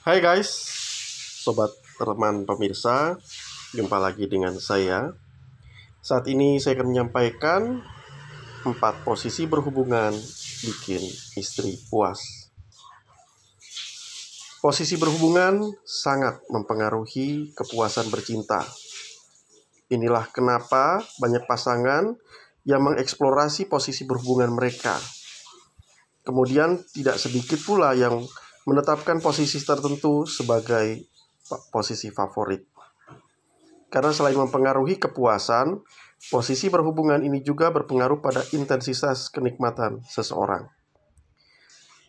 Hai guys, sobat teman pemirsa, jumpa lagi dengan saya. Saat ini saya akan menyampaikan 4 posisi berhubungan bikin istri puas. Posisi berhubungan sangat mempengaruhi kepuasan bercinta. Inilah kenapa banyak pasangan yang mengeksplorasi posisi berhubungan mereka. Kemudian tidak sedikit pula yang menetapkan posisi tertentu sebagai posisi favorit. Karena selain mempengaruhi kepuasan, posisi berhubungan ini juga berpengaruh pada intensitas kenikmatan seseorang.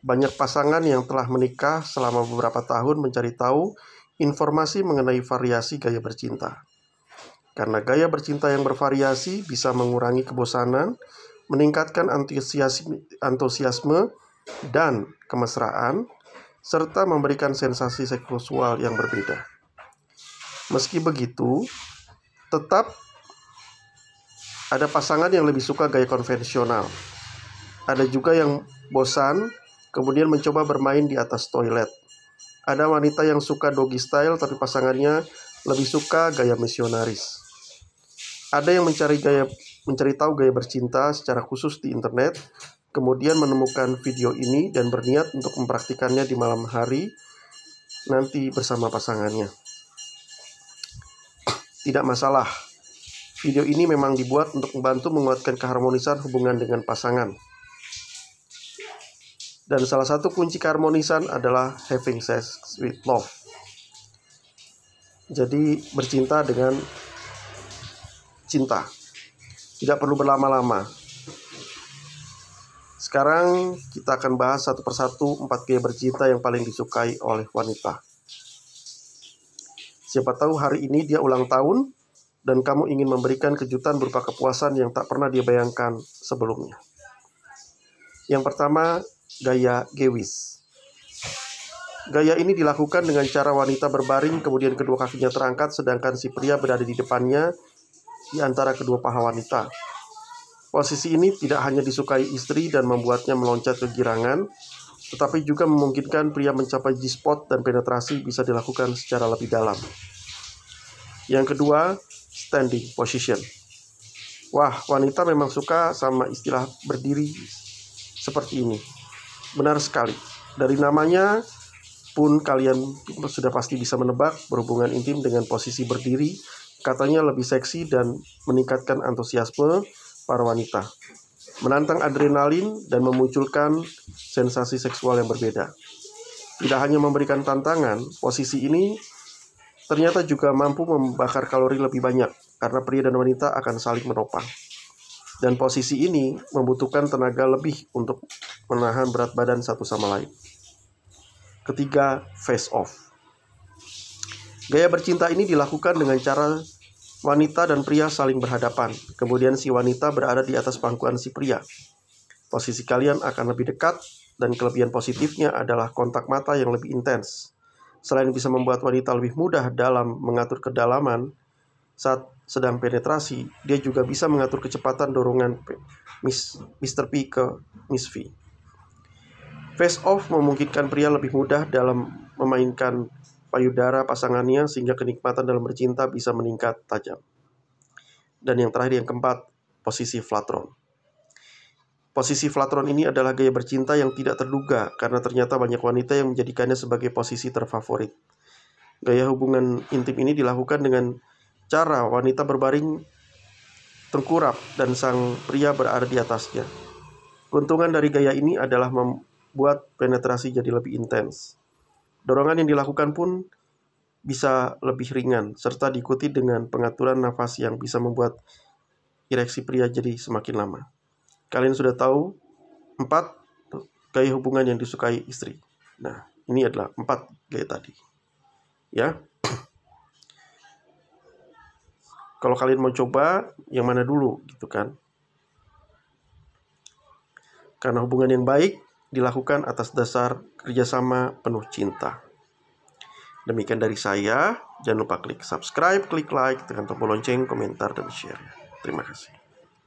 Banyak pasangan yang telah menikah selama beberapa tahun mencari tahu informasi mengenai variasi gaya bercinta. Karena gaya bercinta yang bervariasi bisa mengurangi kebosanan, meningkatkan antusiasme dan kemesraan, serta memberikan sensasi seksual yang berbeda. Meski begitu, tetap ada pasangan yang lebih suka gaya konvensional. Ada juga yang bosan, kemudian mencoba bermain di atas toilet. Ada wanita yang suka doggy style, tapi pasangannya lebih suka gaya misionaris. Ada yang mencari tahu gaya bercinta secara khusus di internet, kemudian menemukan video ini dan berniat untuk mempraktikannya di malam hari nanti bersama pasangannya. Tidak masalah, video ini memang dibuat untuk membantu menguatkan keharmonisan hubungan dengan pasangan. Dan salah satu kunci keharmonisan adalah having sex with love. Jadi bercinta dengan cinta. Tidak perlu berlama-lama. Sekarang kita akan bahas satu persatu 4 gaya bercinta yang paling disukai oleh wanita. Siapa tahu hari ini dia ulang tahun dan kamu ingin memberikan kejutan berupa kepuasan yang tak pernah dia bayangkan sebelumnya. Yang pertama, gaya gewis. Gaya ini dilakukan dengan cara wanita berbaring, kemudian kedua kakinya terangkat, sedangkan si pria berada di depannya di antara kedua paha wanita. Posisi ini tidak hanya disukai istri dan membuatnya meloncat kegirangan, tetapi juga memungkinkan pria mencapai G-spot dan penetrasi bisa dilakukan secara lebih dalam. Yang kedua, standing position. Wah, wanita memang suka sama istilah berdiri seperti ini. Benar sekali. Dari namanya pun kalian sudah pasti bisa menebak berhubungan intim dengan posisi berdiri, katanya lebih seksi dan meningkatkan antusiasme para wanita, menantang adrenalin dan memunculkan sensasi seksual yang berbeda. Tidak hanya memberikan tantangan, posisi ini ternyata juga mampu membakar kalori lebih banyak karena pria dan wanita akan saling menopang. Dan posisi ini membutuhkan tenaga lebih untuk menahan berat badan satu sama lain. Ketiga, face off. Gaya bercinta ini dilakukan dengan cara wanita dan pria saling berhadapan. Kemudian si wanita berada di atas pangkuan si pria. Posisi kalian akan lebih dekat dan kelebihan positifnya adalah kontak mata yang lebih intens. Selain bisa membuat wanita lebih mudah dalam mengatur kedalaman saat sedang penetrasi, dia juga bisa mengatur kecepatan dorongan Mr. P ke Miss V. Face off memungkinkan pria lebih mudah dalam memainkan payudara pasangannya sehingga kenikmatan dalam bercinta bisa meningkat tajam. Dan yang terakhir, yang keempat, posisi flatron. Posisi flatron ini adalah gaya bercinta yang tidak terduga karena ternyata banyak wanita yang menjadikannya sebagai posisi terfavorit. Gaya hubungan intim ini dilakukan dengan cara wanita berbaring tengkurap dan sang pria berada di atasnya. Keuntungan dari gaya ini adalah membuat penetrasi jadi lebih intens. Dorongan yang dilakukan pun bisa lebih ringan, serta diikuti dengan pengaturan nafas yang bisa membuat ereksi pria jadi semakin lama. Kalian sudah tahu 4 gaya hubungan yang disukai istri. Nah, ini adalah 4 gaya tadi. Ya. Kalau kalian mau coba, yang mana dulu gitu kan? Karena hubungan yang baik dilakukan atas dasar kerjasama penuh cinta. Demikian dari saya. Jangan lupa klik subscribe, klik like, tekan tombol lonceng, komentar, dan share. Terima kasih.